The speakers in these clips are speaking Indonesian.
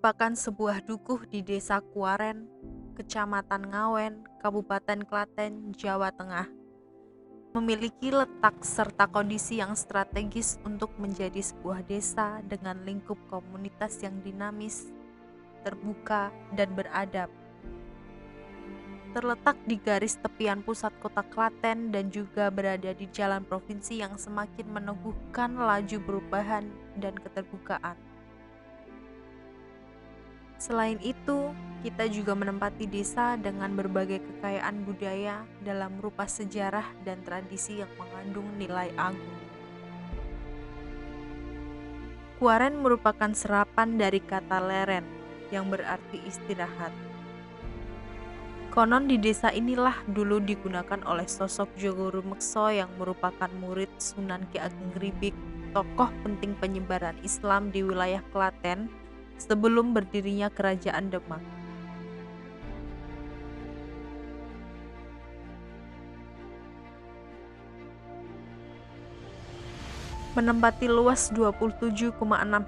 merupakan sebuah dukuh di Desa Kuaren, Kecamatan Ngawen, Kabupaten Klaten, Jawa Tengah. Memiliki letak serta kondisi yang strategis untuk menjadi sebuah desa dengan lingkup komunitas yang dinamis, terbuka, dan beradab. Terletak di garis tepian pusat kota Klaten dan juga berada di jalan provinsi yang semakin meneguhkan laju perubahan dan keterbukaan. Selain itu, kita juga menempati desa dengan berbagai kekayaan budaya dalam rupa sejarah dan tradisi yang mengandung nilai agung. Kuaren merupakan serapan dari kata leren, yang berarti istirahat. Konon di desa inilah dulu digunakan oleh sosok Jogoro Mekso yang merupakan murid Sunan Ki Ageng Gribik, tokoh penting penyebaran Islam di wilayah Klaten sebelum berdirinya Kerajaan Demak. Menempati luas 27,6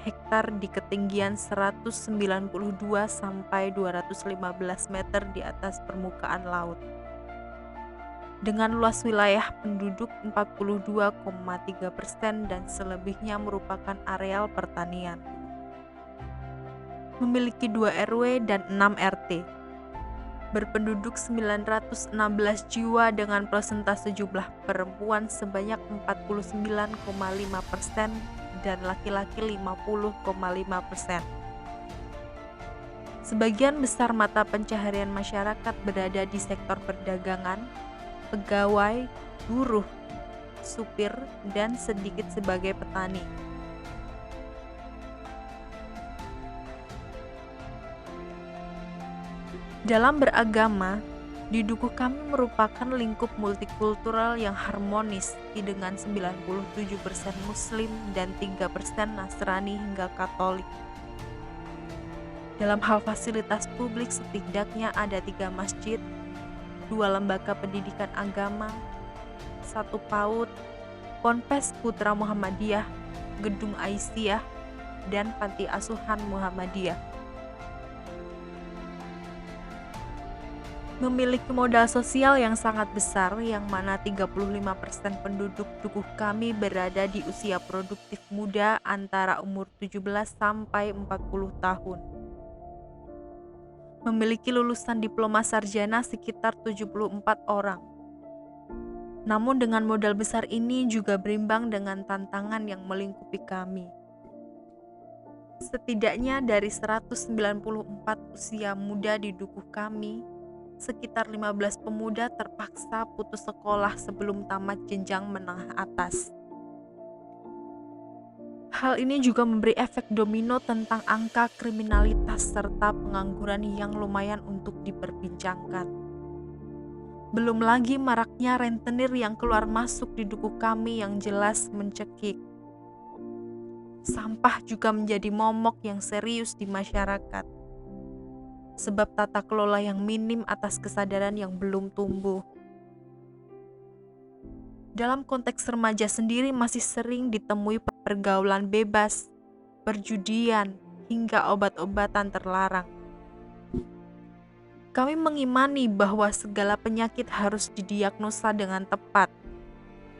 hektar di ketinggian 192 sampai 215 meter di atas permukaan laut. Dengan luas wilayah penduduk 42,3% dan selebihnya merupakan areal pertanian. Memiliki 2 RW dan 6 RT. Berpenduduk 916 jiwa dengan persentase jumlah perempuan sebanyak 49,5% dan laki-laki 50,5%. Sebagian besar mata pencaharian masyarakat berada di sektor perdagangan, pegawai, buruh, supir, dan sedikit sebagai petani. Dalam beragama, di dukuh kami merupakan lingkup multikultural yang harmonis dengan 97% Muslim dan 3% Nasrani hingga Katolik. Dalam hal fasilitas publik setidaknya ada 3 masjid, 2 lembaga pendidikan agama, 1 PAUD, Ponpes Putra Muhammadiyah, Gedung Aisyah, dan Panti Asuhan Muhammadiyah. Memiliki modal sosial yang sangat besar yang mana 35% penduduk dukuh kami berada di usia produktif muda antara umur 17 sampai 40 tahun. Memiliki lulusan diploma sarjana sekitar 74 orang. Namun dengan modal besar ini juga berimbang dengan tantangan yang melingkupi kami. Setidaknya dari 194 usia muda di dukuh kami, sekitar 15 pemuda terpaksa putus sekolah sebelum tamat jenjang menengah atas. Hal ini juga memberi efek domino tentang angka kriminalitas serta pengangguran yang lumayan untuk diperbincangkan. Belum lagi maraknya rentenir yang keluar masuk di dukuh kami yang jelas mencekik. Sampah juga menjadi momok yang serius di masyarakat. Sebab tata kelola yang minim atas kesadaran yang belum tumbuh. Dalam konteks remaja sendiri masih sering ditemui pergaulan bebas, perjudian, hingga obat-obatan terlarang. Kami mengimani bahwa segala penyakit harus didiagnosa dengan tepat,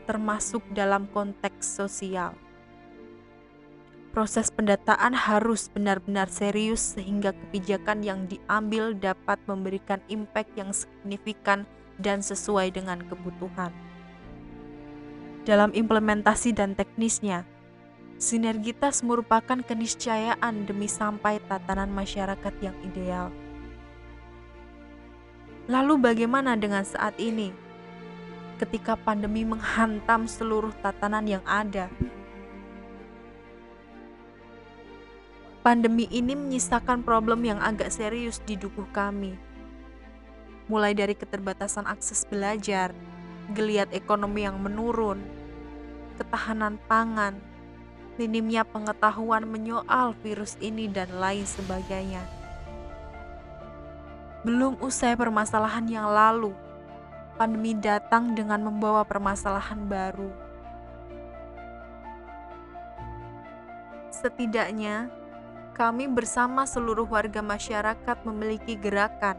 termasuk dalam konteks sosial. Proses pendataan harus benar-benar serius sehingga kebijakan yang diambil dapat memberikan impact yang signifikan dan sesuai dengan kebutuhan. Dalam implementasi dan teknisnya, sinergitas merupakan keniscayaan demi sampai tatanan masyarakat yang ideal. Lalu bagaimana dengan saat ini? Ketika pandemi menghantam seluruh tatanan yang ada, pandemi ini menyisakan problem yang agak serius di dukuh kami. Mulai dari keterbatasan akses belajar, geliat ekonomi yang menurun, ketahanan pangan, minimnya pengetahuan menyoal virus ini dan lain sebagainya. Belum usai permasalahan yang lalu, pandemi datang dengan membawa permasalahan baru. Setidaknya, Kami bersama seluruh warga masyarakat memiliki gerakan,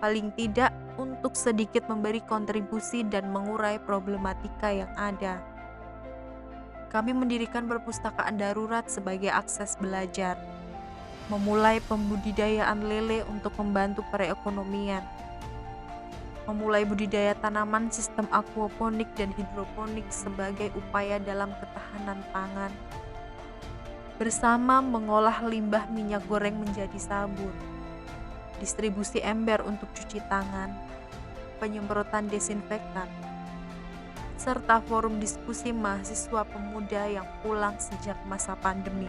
paling tidak untuk sedikit memberi kontribusi dan mengurai problematika yang ada. Kami mendirikan perpustakaan darurat sebagai akses belajar, memulai pembudidayaan lele untuk membantu perekonomian, memulai budidaya tanaman sistem aquaponik dan hidroponik sebagai upaya dalam ketahanan pangan, bersama mengolah limbah minyak goreng menjadi sabun, distribusi ember untuk cuci tangan, penyemprotan desinfektan, serta forum diskusi mahasiswa pemuda yang pulang sejak masa pandemi.